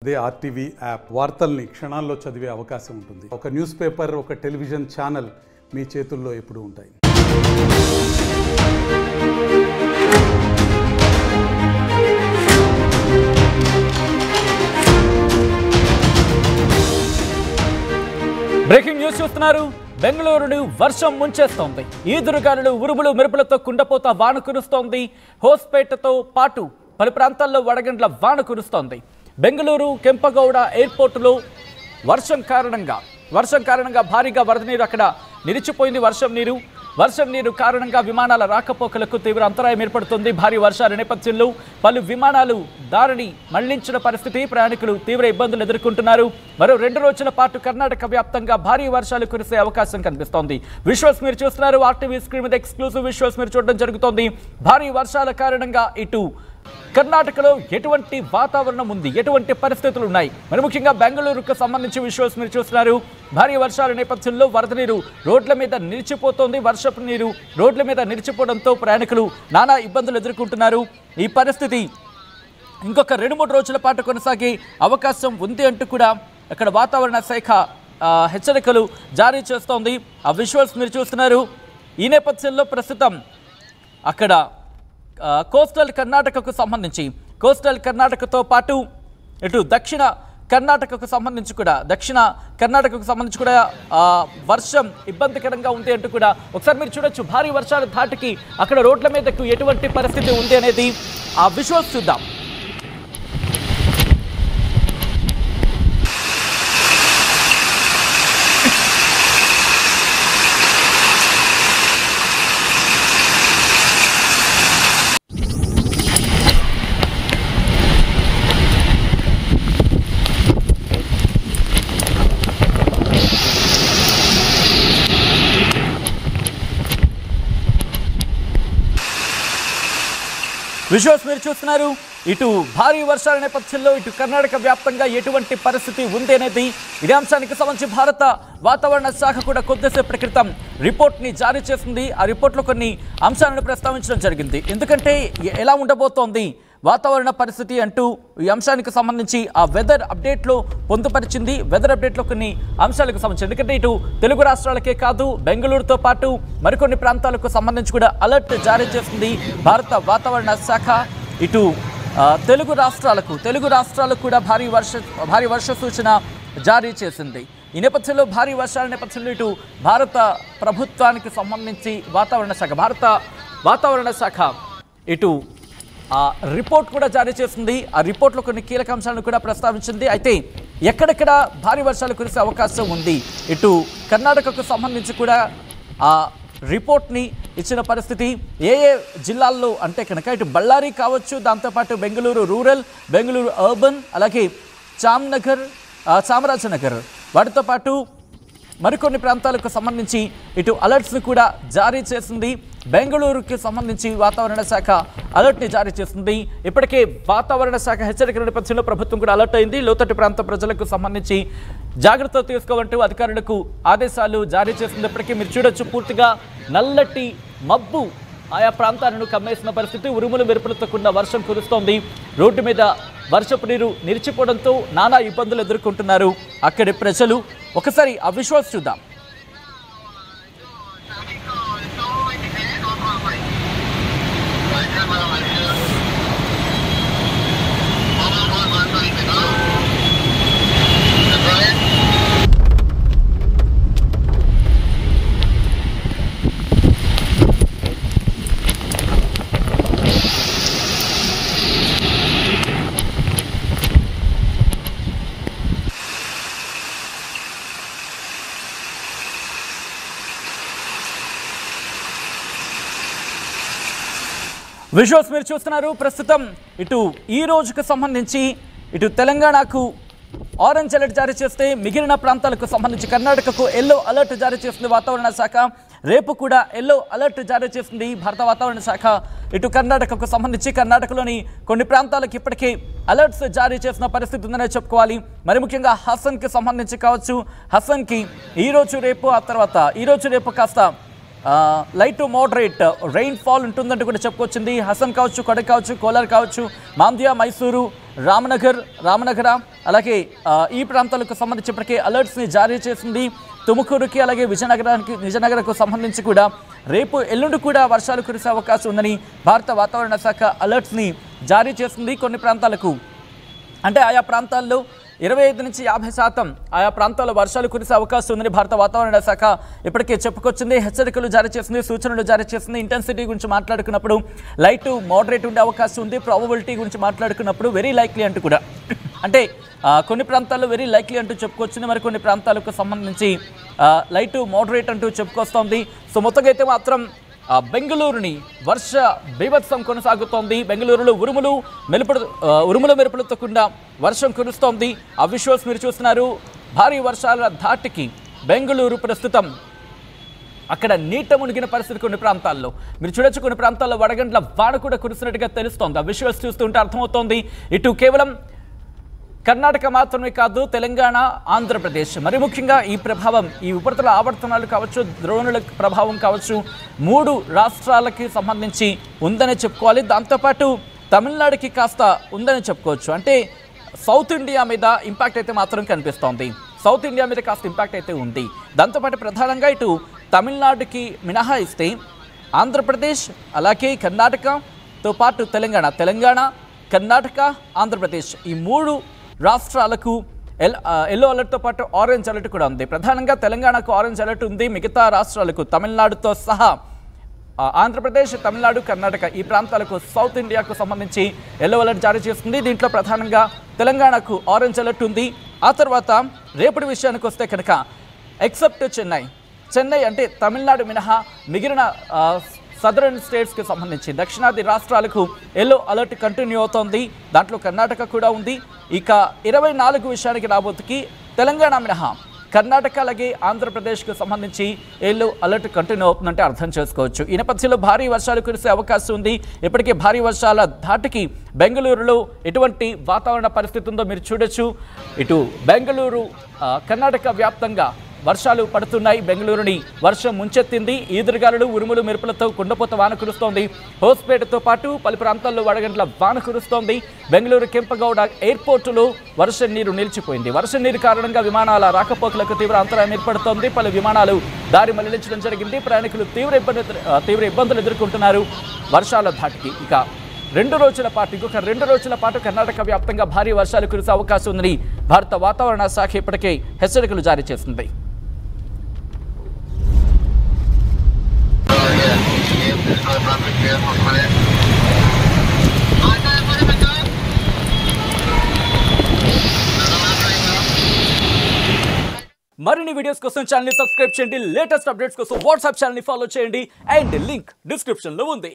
అదే RTV app వార్తల్ని క్షణాల్లో చదివే అవకాశం ఉంటుంది. ఒక న్యూస్ పేపర్, ఒక టెలివిజన్ ఛానల్ మీ చేతుల్లో ఎప్పుడూ ఉంటాయి. బ్రేకింగ్ న్యూస్ చూస్తున్నారు. బెంగళూరును వర్షం ముంచేస్తోంది. ఈదురుగాలులు, ఉరుములు, మెరుపులతో కుండపోత వాన కురుస్తోంది. హోస్పేటతో పాటు పలు ప్రాంతాల్లో వడగండ్ల వాన కురుస్తోంది. బెంగళూరు కెంపగౌడ ఎయిర్పోర్టులో వర్షం కారణంగా భారీగా వరద నీరు అక్కడ నిలిచిపోయింది. వర్షం నీరు కారణంగా విమానాల రాకపోకలకు తీవ్ర అంతరాయం ఏర్పడుతుంది. భారీ వర్షాల నేపథ్యంలో పలు విమానాలు దారిని మళ్లించిన పరిస్థితి. ప్రయాణికులు తీవ్ర ఇబ్బందులు ఎదుర్కొంటున్నారు. మరో 2 రోజుల పాటు కర్ణాటక వ్యాప్తంగా భారీ వర్షాలు కురిసే అవకాశం కనిపిస్తోంది. విజువల్స్ మీరు చూస్తున్నారు. ఆర్టీవీ స్క్రీన్ మీద ఎక్స్క్లూజివ్ విజువల్స్ మీరు చూడడం జరుగుతోంది. భారీ వర్షాల కారణంగా ఇటు కర్ణాటకలో ఎటువంటి వాతావరణం ఉంది, ఎటువంటి పరిస్థితులు ఉన్నాయి, మరి ముఖ్యంగా బెంగళూరుకు సంబంధించి విజువల్స్ మీరు చూస్తున్నారు. భారీ వర్షాల నేపథ్యంలో వరద నీరు రోడ్ల మీద నిలిచిపోతోంది. వర్షపు నీరు రోడ్ల మీద నిలిచిపోవడంతో ప్రయాణికులు నానా ఇబ్బందులు ఎదుర్కొంటున్నారు. ఈ పరిస్థితి ఇంకొక 2-3 రోజుల పాటు కొనసాగే అవకాశం ఉంది అంటూ కూడా అక్కడ వాతావరణ శాఖ హెచ్చరికలు జారీ చేస్తోంది. ఆ విజువల్స్ మీరు చూస్తున్నారు. ఈ నేపథ్యంలో ప్రస్తుతం అక్కడ కోస్టల్ కర్ణాటకకు కర్ణాటకతో పాటు ఇటు దక్షిణ కర్ణాటకకు సంబంధించి కూడా వర్షం ఇబ్బందికరంగా ఉంది అంటూ కూడా ఒకసారి మీరు చూడొచ్చు. భారీ వర్షాల ధాటికి అక్కడ రోడ్ల మీదకు ఎటువంటి పరిస్థితి ఉంది అనేది ఆ విజువల్స్ చూద్దాం. విజువల్స్ మీరు చూస్తున్నారు. ఇటు భారీ వర్షాల నేపథ్యంలో ఇటు కర్ణాటక వ్యాప్తంగా ఎటువంటి పరిస్థితి ఉంది అనేది ఇదే అంశానికి సంబంధించి భారత వాతావరణ శాఖ కూడా కొద్దిసేపటి క్రితం రిపోర్ట్ని జారీ చేసింది. ఆ రిపోర్ట్లో కొన్ని అంశాలను ప్రస్తావించడం జరిగింది. ఎందుకంటే ఎలా ఉండబోతోంది వాతావరణ పరిస్థితి అంటూ ఈ అంశానికి సంబంధించి ఆ వెదర్ అప్డేట్లో పొందుపరిచింది. వెదర్ అప్డేట్లో కొన్ని అంశాలకు సంబంధించి, ఎందుకంటే ఇటు తెలుగు రాష్ట్రాలకే కాదు బెంగళూరుతో పాటు మరికొన్ని ప్రాంతాలకు సంబంధించి కూడా అలర్ట్ జారీ చేసింది భారత వాతావరణ శాఖ. ఇటు తెలుగు రాష్ట్రాలకు కూడా భారీ వర్ష సూచన జారీ చేసింది. ఈ నేపథ్యంలో భారీ వర్షాల నేపథ్యంలో ఇటు భారత ప్రభుత్వానికి సంబంధించి భారత వాతావరణ శాఖ ఇటు రిపోర్ట్ కూడా జారీ చేసింది. ఆ రిపోర్ట్లో కొన్ని కీలక అంశాలను కూడా ప్రస్తావించింది. అయితే ఎక్కడెక్కడ భారీ వర్షాలు కురిసే అవకాశం ఉంది, ఇటు కర్ణాటకకు సంబంధించి కూడా ఆ రిపోర్ట్ని ఇచ్చిన పరిస్థితి. ఏ జిల్లాల్లో అంటే కనుక ఇటు బళ్ళారి కావచ్చు, దాంతోపాటు బెంగళూరు రూరల్, బెంగళూరు అర్బన్, అలాగే చామరాజనగర్ వాటితో పాటు మరికొన్ని ప్రాంతాలకు సంబంధించి ఇటు అలర్ట్స్ని కూడా జారీ చేసింది. బెంగళూరుకి సంబంధించి వాతావరణ శాఖ అలర్ట్ని జారీ చేస్తుంది. ఇప్పటికే వాతావరణ శాఖ హెచ్చరికల నేపథ్యంలో ప్రభుత్వం కూడా అలర్ట్ అయింది. లోతట్టు ప్రాంత ప్రజలకు సంబంధించి జాగ్రత్తలు తీసుకోవాలంటూ అధికారులకు ఆదేశాలు జారీ చేస్తుంది. ఇప్పటికీ మీరు చూడొచ్చు, పూర్తిగా నల్లటి మబ్బు ఆయా ప్రాంతాలను కమ్మేసిన పరిస్థితి. ఉరుములు మెరుపులతో కూడిన వర్షం కురుస్తోంది. రోడ్డు మీద వర్షపు నీరు నిలిచిపోవడంతో నానా ఇబ్బందులు ఎదుర్కొంటున్నారు అక్కడి ప్రజలు. ఒకసారి ఆ విజువల్స్ చూద్దాం. విజువల్స్ మీరు చూస్తున్నారు. ప్రస్తుతం ఇటు ఈ రోజుకు సంబంధించి ఇటు తెలంగాణకు ఆరెంజ్ అలర్ట్ జారీ చేస్తే మిగిలిన ప్రాంతాలకు సంబంధించి కర్ణాటకకు ఎల్లో అలర్ట్ జారీ చేస్తుంది వాతావరణ శాఖ. రేపు కూడా ఎల్లో అలర్ట్ జారీ చేస్తుంది భారత వాతావరణ శాఖ. ఇటు కర్ణాటకకు సంబంధించి కర్ణాటకలోని కొన్ని ప్రాంతాలకు ఇప్పటికే అలర్ట్స్ జారీ చేసిన పరిస్థితి ఉందనే చెప్పుకోవాలి. మరి ముఖ్యంగా హసన్కి సంబంధించి కావచ్చు, హసన్కి ఈరోజు రేపు కాస్త light to moderate rainfall ఉంటుందంటూ కూడా చెప్పుకొచ్చింది. హసన్ కావచ్చు, కొడక్ కావచ్చు, కోలార్ కావచ్చు, మాంద్య, మైసూరు, రామనగర అలాగే ఈ ప్రాంతాలకు సంబంధించి ఇప్పటికే అలర్ట్స్ని జారీ చేసింది. తుముకూరుకి అలాగే విజయనగరకు సంబంధించి కూడా రేపు ఎల్లుండి కూడా వర్షాలు కురిసే అవకాశం ఉందని భారత వాతావరణ శాఖ అలర్ట్స్ని జారీ చేసింది. కొన్ని ప్రాంతాలకు అంటే ఆయా ప్రాంతాల్లో 25 నుంచి 50% ఆయా ప్రాంతాల్లో వర్షాలు కురిసే అవకాశం ఉందని భారత వాతావరణ శాఖ ఇప్పటికే చెప్పుకొచ్చింది. హెచ్చరికలు జారీ చేసింది, సూచనలు జారీ చేసింది. ఇంటెన్సిటీ గురించి మాట్లాడుకున్నప్పుడు లైట్ టు మోడరేట్ ఉండే అవకాశం ఉంది. ప్రాబబిలిటీ గురించి మాట్లాడుకున్నప్పుడు వెరీ లైక్లీ అంటూ కూడా అంటే కొన్ని ప్రాంతాల్లో వెరీ లైక్లీ అంటూ చెప్పుకొచ్చింది, మరి కొన్ని ప్రాంతాలకు సంబంధించి లైట్ టు మోడరేట్ అంటూ చెప్పుకొస్తోంది. సో మొత్తంగా అయితే మాత్రం బెంగళూరుని వర్ష బీభత్సం కొనసాగుతోంది. బెంగళూరులో ఉరుముల మెరుపులతో కూడిన వర్షం కురుస్తోంది. ఆ విజువల్స్ మీరు చూస్తున్నారు. భారీ వర్షాల ధాటికి బెంగళూరు ప్రస్తుతం అక్కడ నీట మునిగిన పరిస్థితి కొన్ని ప్రాంతాల్లో మీరు చూడొచ్చు. కొన్ని ప్రాంతాల్లో వడగండ్ల వాన కూడా కురుస్తున్నట్టుగా తెలుస్తోంది. ఆ విజువల్స్ చూస్తుంటే అర్థమవుతోంది. ఇటు కేవలం కర్ణాటక మాత్రమే కాదు, తెలంగాణ, ఆంధ్రప్రదేశ్ మరి ముఖ్యంగా ఈ ప్రభావం, ఈ ఉపరితల ఆవర్తనాలు కావచ్చు, ద్రోణుల ప్రభావం కావచ్చు, 3 రాష్ట్రాలకి సంబంధించి ఉందని చెప్పుకోవాలి. దాంతోపాటు తమిళనాడుకి కాస్త ఉందని చెప్పుకోవచ్చు. అంటే సౌత్ ఇండియా మీద ఇంపాక్ట్ అయితే మాత్రం కనిపిస్తోంది. సౌత్ ఇండియా మీద కాస్త ఇంపాక్ట్ అయితే ఉంది. దాంతోపాటు ప్రధానంగా ఇటు తమిళనాడుకి మినహాయిస్తే ఆంధ్రప్రదేశ్ అలాగే కర్ణాటకతో పాటు తెలంగాణ, కర్ణాటక, ఆంధ్రప్రదేశ్ ఈ 3 రాష్ట్రాలకు ఎల్లో అలర్ట్తో పాటు ఆరెంజ్ అలర్ట్ కూడా ఉంది. ప్రధానంగా తెలంగాణకు ఆరెంజ్ అలర్ట్ ఉంది. మిగతా రాష్ట్రాలకు తమిళనాడుతో సహా ఆంధ్రప్రదేశ్, తమిళనాడు, కర్ణాటక ఈ ప్రాంతాలకు సౌత్ ఇండియాకు సంబంధించి ఎల్లో అలర్ట్ జారీ చేస్తుంది. దీంట్లో ప్రధానంగా తెలంగాణకు ఆరెంజ్ అలర్ట్ ఉంది. ఆ తర్వాత రేపటి విషయానికి వస్తే కనుక ఎక్సెప్ట్ చెన్నై అంటే తమిళనాడు మినహా మిగిలిన సదరన్ స్టేట్స్కి సంబంధించి దక్షిణాది రాష్ట్రాలకు ఎల్లో అలర్ట్ కంటిన్యూ అవుతోంది. దాంట్లో కర్ణాటక కూడా ఉంది. ఇక 24 విషయానికి రాబోతుకి తెలంగాణ మినహా కర్ణాటక అలాగే ఆంధ్రప్రదేశ్కు సంబంధించి ఎల్లో అలర్ట్ కంటిన్యూ అవుతుందంటే అర్థం చేసుకోవచ్చు. ఈ నేపథ్యంలో భారీ వర్షాలు కురిసే అవకాశం ఉంది. ఇప్పటికే భారీ వర్షాల ధాటికి బెంగళూరులో ఎటువంటి వాతావరణ పరిస్థితి ఉందో మీరు చూడొచ్చు. ఇటు బెంగళూరు కర్ణాటక వ్యాప్తంగా వర్షాలు పడుతున్నాయి. బెంగళూరుని వర్షం ముంచెత్తింది. ఈదురుగాలులు, ఉరుములు మెరుపులతో కుండపోత వాన కురుస్తోంది. హోస్పేటతో పాటు పలు ప్రాంతాల్లో వడగండ్ల వాన కురుస్తోంది. బెంగళూరు కెంపగౌడ ఎయిర్పోర్టులో వర్షం నీరు నిలిచిపోయింది. వర్షం నీరు కారణంగా విమానాల రాకపోకలకు తీవ్ర అంతరాయం ఏర్పడుతోంది. పలు విమానాలు దారి మళ్లించడం జరిగింది. ప్రయాణికులు తీవ్ర ఇబ్బందులు ఎదుర్కొంటున్నారు వర్షాల ధాటికి. ఇక 2 రోజుల పాటు కర్ణాటక వ్యాప్తంగా భారీ వర్షాలు కురిసే అవకాశం ఉందని భారత వాతావరణ శాఖ ఇప్పటికే హెచ్చరికలు జారీ చేసింది. మరిన్ని వీడియోస్ కోసం ఛానల్ ని సబ్స్క్రైబ్ చేయండి. లేటెస్ట్ అప్డేట్స్ కోసం వాట్సాప్ ఛానల్ ని ఫాలో చేయండి. అండ్ లింక్ డిస్క్రిప్షన్ లో ఉంది.